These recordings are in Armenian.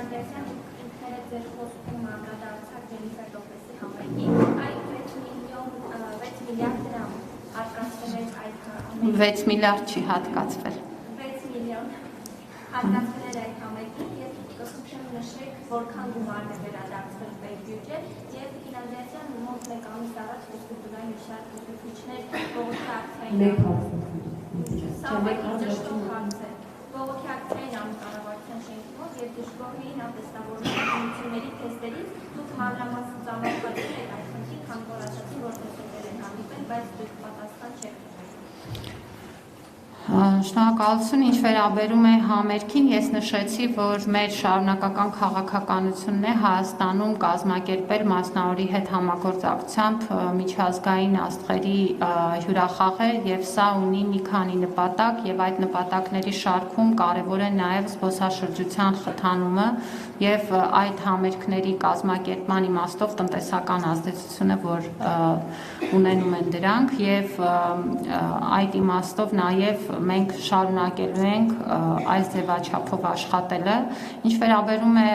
ֆինանսական ինքները ձեր խոսքում անդրադարձակ Ջենիֆեր Լոպեսի համերգի, այդ 6 միլիարդ դրամ հատկացվել էր այդ 6 միլիարդ չի հատկացվել։ 6 միլիոն հատկացվել էր այդ համերգին եւ կխնդրեմ նշեք որքան գումարն է վերադարձվել պետբյուջե եւ ֆինանսական մոտ 1 ամիս առաջ ֆիզկուլտուրայի մի շարք ուղղություններ բողոքի ակցիային բողոքի ակցիային անկառավարության շենքի մոտ եւ դժգոհ էին ապստավորությունների թեստերից դուք մանրամասն ծանոթացել եք այդ խնդրին, քան որ ասացին որ տեսել են հանդիպել, բայց դուք պատասխան չեք տվել։ Շնորհակալություն, ինչ վերաբերում է համերգին, ես նշեցի, որ մեր շարունակական քաղաքականությունն է Հայաստանում կազմակերպել մասնավորի հետ համագործակցությամբ միջազգային աստղերի հյուրախաղեր եւ սա ունի մի քանի նպատակ եւ այդ նպատակների շարքում կարեւոր է նաեւ զբոսաշրջության խթանումը եւ այդ համերգների կազմակերպման իմաստով տնտեսական ազդեցությունը, որ ունենում են դրանք եւ այդ իմաստով նաեւ մենք շարունակելու ենք այս ձևաչափով աշխատելը, ինչ վերաբերում է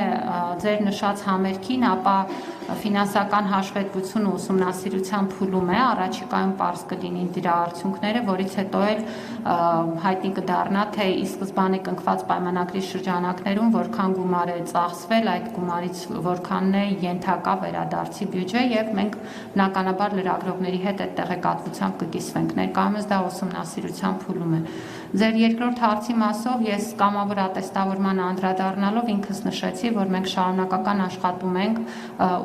ձեր նշած համերգին, ապա ֆինանսական հաշվետվությունը ուսումնասիրության փուլում է, առաջիկայում պարզ կլինին դրա արդյունքները, որից հետո էլ հայտնի կդառնա, թե ի սկզբանե կնքված պայմանագրի շրջանակներում որքան գումար է ծախսվել, այդ գումարից որքանն է ենթակա վերադարձի բյուջե եւ մենք բնականաբար լրագրողների հետ այդ տեղեկատվությամբ կկիսվենք։ Ներկայումս դա ուսումնասիրության փուլում է։ Ձեր երկրորդ հարցի մասով ես կամավոր ատեստավորման անդրադառնալով ինքս նշեցի, որ մենք շարունակական աշխատում ենք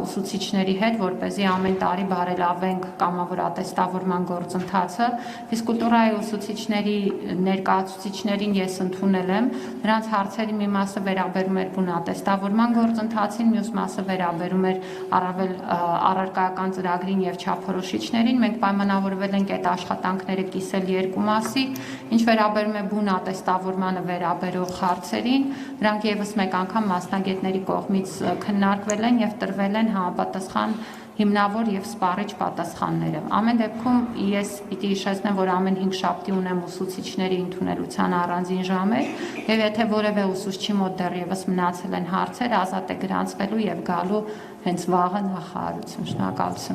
ուսուցիչների հետ, որպեսզի ամեն տարի բարելավենք կամավոր ատեստավորման գործընթացը։ Ֆիզկուլտուրայի ուսուցիչների ներկայացուցիչներին ես ընդունել եմ, նրանց հարցերի մի մասը վերաբերում էր բուն ատեստավորման գործընթացին, մյուս մասը վերաբերում էր առավել առարկայական ծրագրին եւ չափորոշիչներին։ Մենք պայմանավորվել ենք այդ աշխատանքները կիսել երկու մասի, ինչ վերաբերում է բուն ատեստավորմանը վերաբերող հարցերին, դրանք եւս մեկ անգամ մասնագետների կողմից քննարկվել են եւ տրվել են համապատասխան հիմնավոր եւ սպառիչ պատասխանները։ Ամեն դեպքում ես պիտի հիշեցնեմ, որ ամեն 5 շաբթի ունեմ ուսուցիչների ընդունելության առանձին ժամեր եւ եթե որևէ ուսուցչի մոտ դեռևս մնացել են հարցեր, ազատ է գրանցվելու եւ գալու հենց վաղը նախարարություն։ Շնորհակալություն։